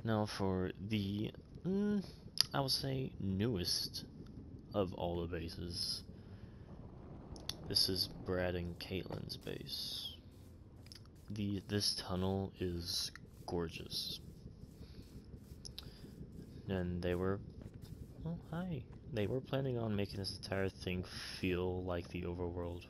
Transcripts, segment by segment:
Now for the, I would say, newest of all the bases. This is Brad and Caitlin's base. This tunnel is gorgeous. And they were, oh hi, they were planning on making this entire thing feel like the overworld.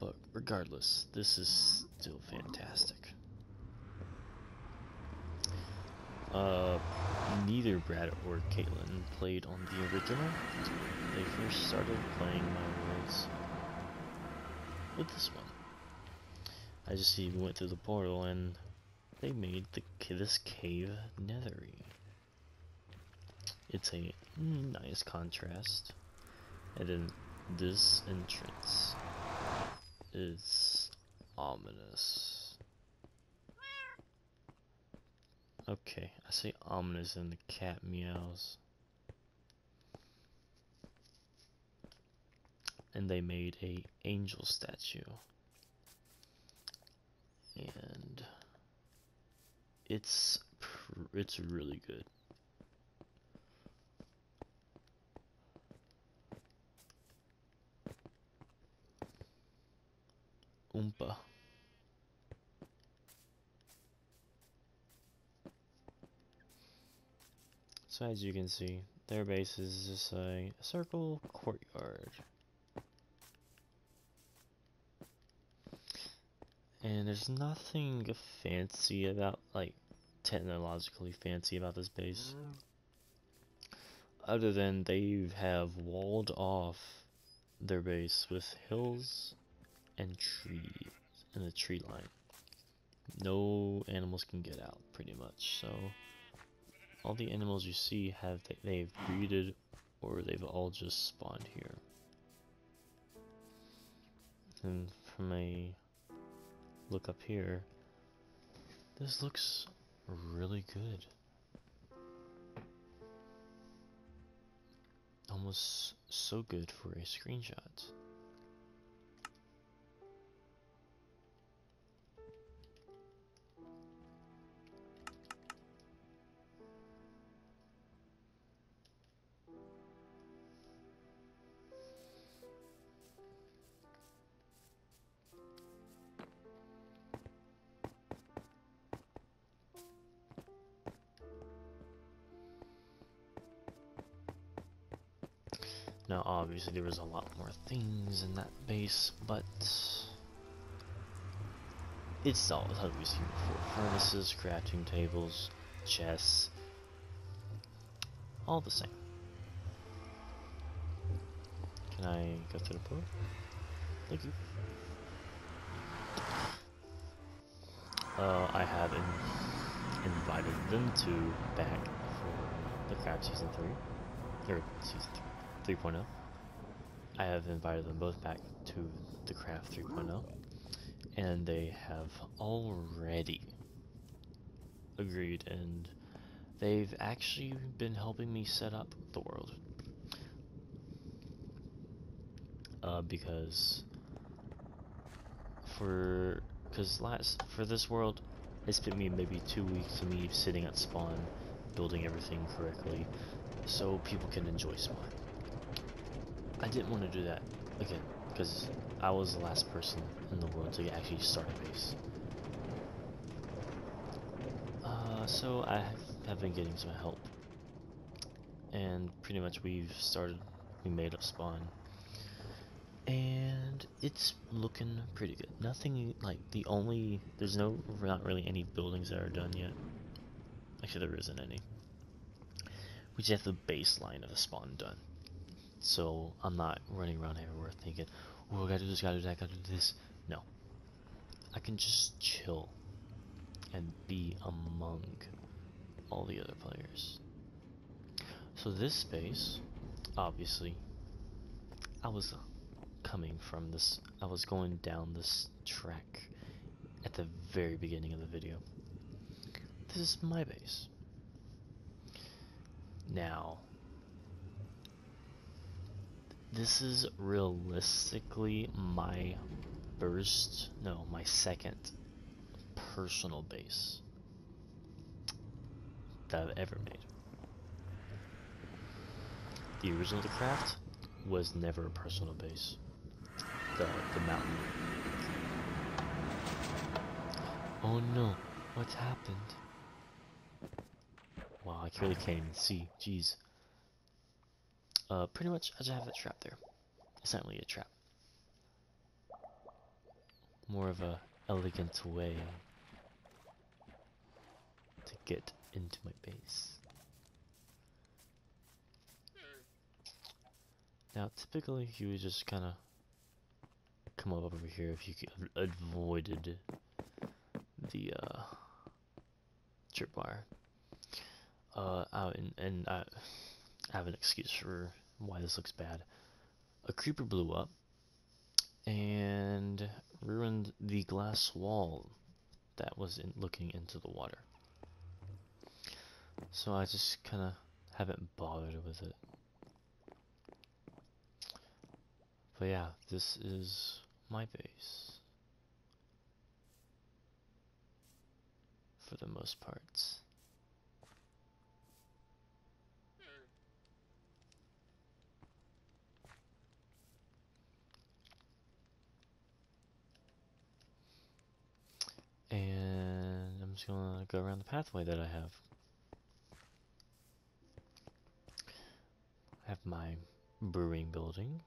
But regardless, this is still fantastic. Neither Brad or Caitlin played on the original. They first started playing my worlds with this one. I just even went through the portal and they made this cave nethery. It's a nice contrast. And then this entrance is ominous. Okay, I say ominous and the cat meows. And they made a angel statue. And it's really good. Oompa. So as you can see, their base is just a circle courtyard. And there's nothing fancy about, like, technologically fancy about this base. Other than they have walled off their base with hills and trees and a tree line. No animals can get out, pretty much. So all the animals you see they've breeded or they've all just spawned here. And from a look up here, this looks really good. Almost so good for a screenshot. Now obviously there was a lot more things in that base, but it's all how we've seen before. Furnaces, crafting tables, chests, all the same. Can I go through the portal? Thank you. I have invited them to back for the craft season 3, or season 3.0. I have invited them both back to the craft 3.0, and they have already agreed, and they've actually been helping me set up the world. Because for this world, it took me maybe 2 weeks of me sitting at spawn, building everything correctly, so people can enjoy spawn. I didn't want to do that again, because I was the last person in the world to actually start a base. So I have been getting some help, and pretty much we made up spawn. And it's looking pretty good. Nothing like there's not really any buildings that are done yet. Actually, there isn't any. We just have the baseline of the spawn done. So I'm not running around everywhere thinking, oh, I gotta do this, gotta do that, gotta do this. No. I can just chill and be among all the other players. So this space, obviously, I was going down this track at the very beginning of the video. This is my base. Now, this is realistically my second personal base. that I've ever made. The original The Craft was never a personal base. The mountain. Oh no, what's happened? Wow, I really can't even see. Jeez. Pretty much I just have that trap there. It's not really a trap. More of a elegant way to get into my base. Now, typically, you would just kind of come up over here if you could avoided the tripwire. I have an excuse for why this looks bad. A creeper blew up and ruined the glass wall that was looking into the water. So I just kind of haven't bothered with it. But yeah, this is my base. For the most parts. And I'm just gonna go around the pathway that I have. I have my brewing building.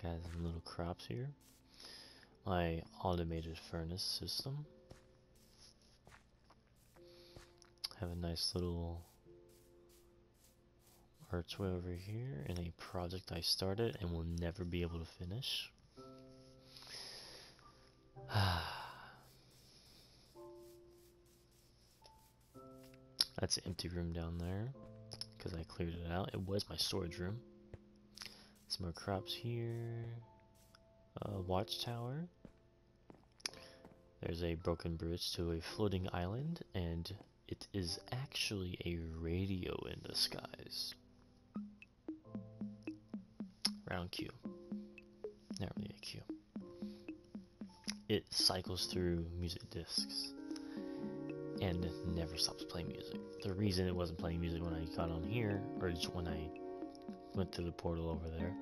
Got some little crops here. My automated furnace system. Have a nice little archway over here and a project I started and will never be able to finish. That's an empty room down there because I cleared it out. It was my storage room. Some more crops here. Watchtower. There's a broken bridge to a floating island, and it is actually a radio in disguise. Round Q. Not really a Q. It cycles through music discs and never stops playing music. The reason it wasn't playing music when I got on here, or just when I went through the portal over there,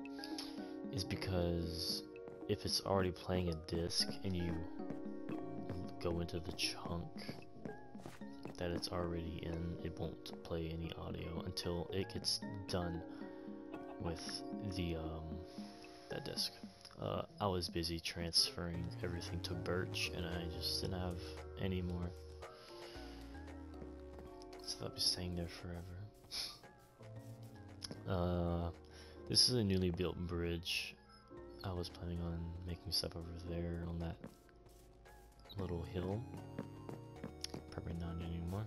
is because if it's already playing a disc and you go into the chunk that it's already in, it won't play any audio until it gets done with the that disc. I was busy transferring everything to Birch and I just didn't have any more. So I'll be staying there forever. This is a newly built bridge. I was planning on making stuff over there on that little hill. Probably not anymore.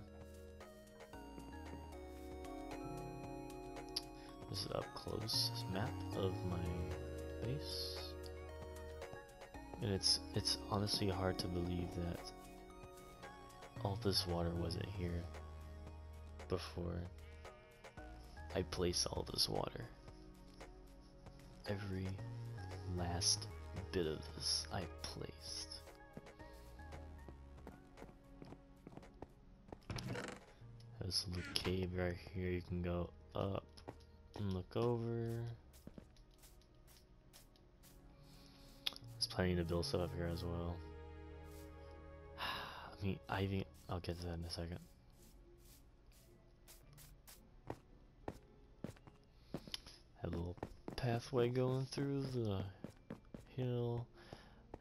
This is up close map of my base. And it's honestly hard to believe that all this water wasn't here before I place all this water. Every last bit of this I placed. There's a little cave right here. You can go up and look over. There's plenty to build stuff up here as well. I mean, I'll get to that in a second. Have a little pathway going through the hill,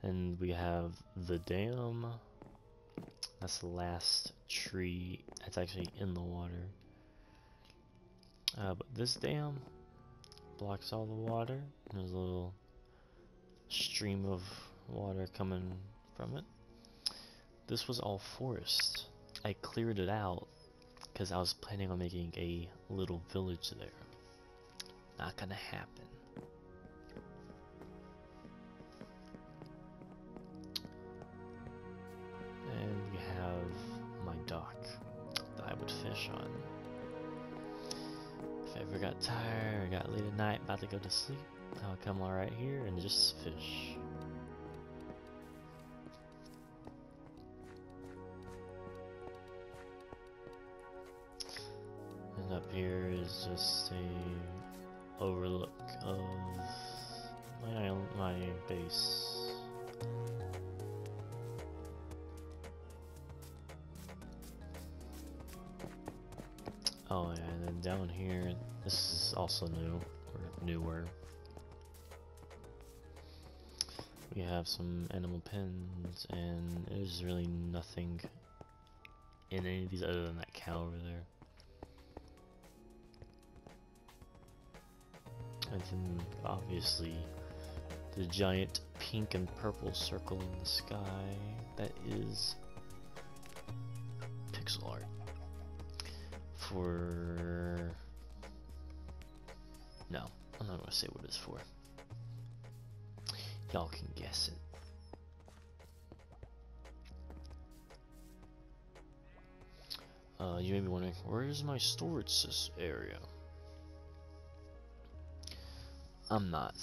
and we have the dam. That's the last tree that's actually in the water. But this dam blocks all the water. There's a little stream of water coming from it. This was all forest. I cleared it out because I was planning on making a little village there. Not gonna happen. And we have my dock that I would fish on. If I ever got tired or got late at night about to go to sleep, I'll come right here and just fish. here is just a overlook of my base. Oh yeah, and then down here, this is also new, or newer. We have some animal pens, and there's really nothing in any of these other than that cow over there. And then obviously the giant pink and purple circle in the sky, that is pixel art for... No, I'm not gonna say what it's for. Y'all can guess it. You may be wondering, where's my storage area? I'm not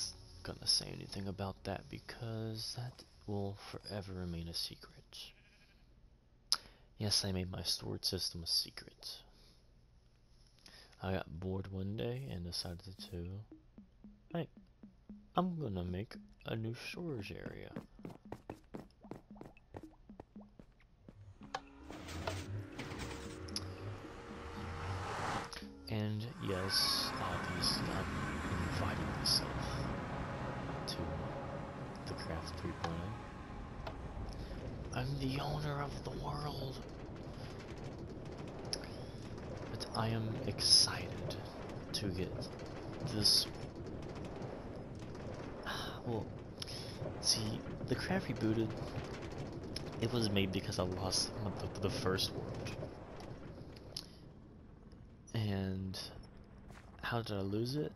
gonna say anything about that because that will forever remain a secret. Yes, I made my storage system a secret. I got bored one day and decided to, hey, I'm gonna make a new storage area. And yes, obviously I'm inviting myself to the Craft 3.0. I'm the owner of the world. But I am excited to get this. Well, see, the Craft Rebooted, it was made because I lost the first world. And how did I lose it?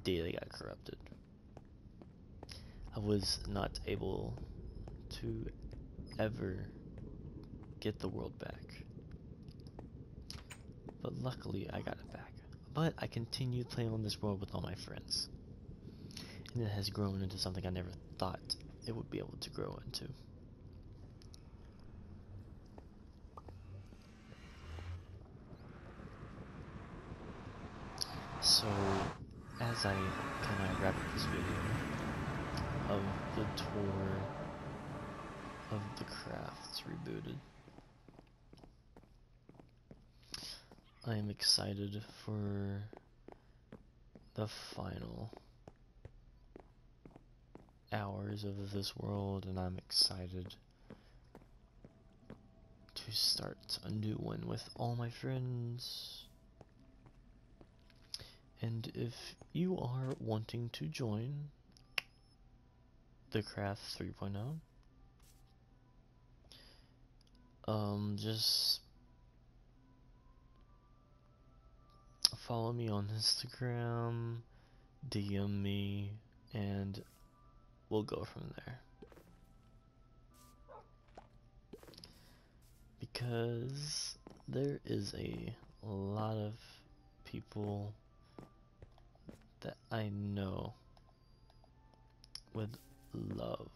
Data got corrupted. I was not able to ever get the world back. But luckily I got it back. But I continued playing on this world with all my friends. And it has grown into something I never thought it would be able to grow into. So, as I kind of wrap up this video of the tour of the Crafts Rebooted, I am excited for the final hours of this world, and I'm excited to start a new one with all my friends. And if you are wanting to join the Craft 3.0, just follow me on Instagram, DM me, and we'll go from there. Because there is a lot of people that I know would love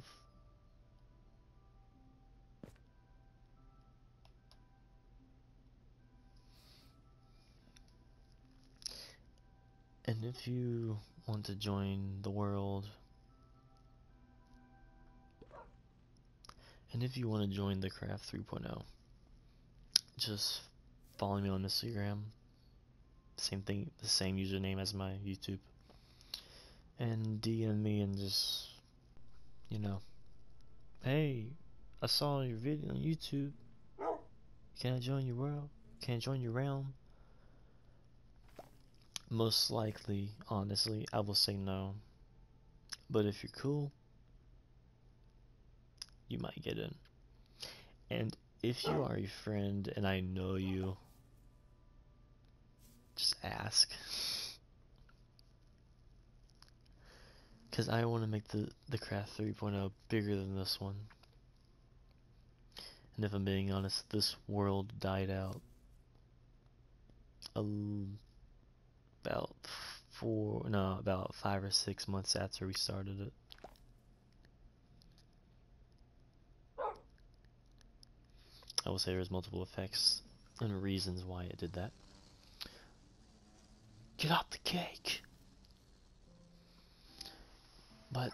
and if you want to join the world, and if you want to join the Craft 3.0, just follow me on Instagram, same thing, the same username as my YouTube, and DM me and just, you know, hey, I saw your video on YouTube, can I join your world? Can I join your realm? Most likely, honestly, I will say no, but if you're cool, you might get in. And if you are a friend and I know you, just ask. Because I want to make the Craft 3.0 bigger than this one. And if I'm being honest, this world died out about 5 or 6 months after we started it. I will say there's multiple effects and reasons why it did that. Get out the cake. But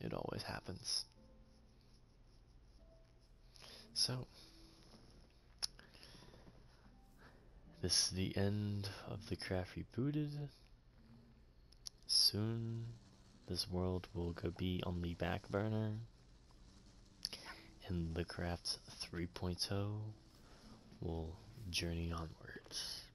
it always happens. So this is the end of the craft rebooted. Soon this world will be on the back burner, and the craft 3.0 will journey onwards.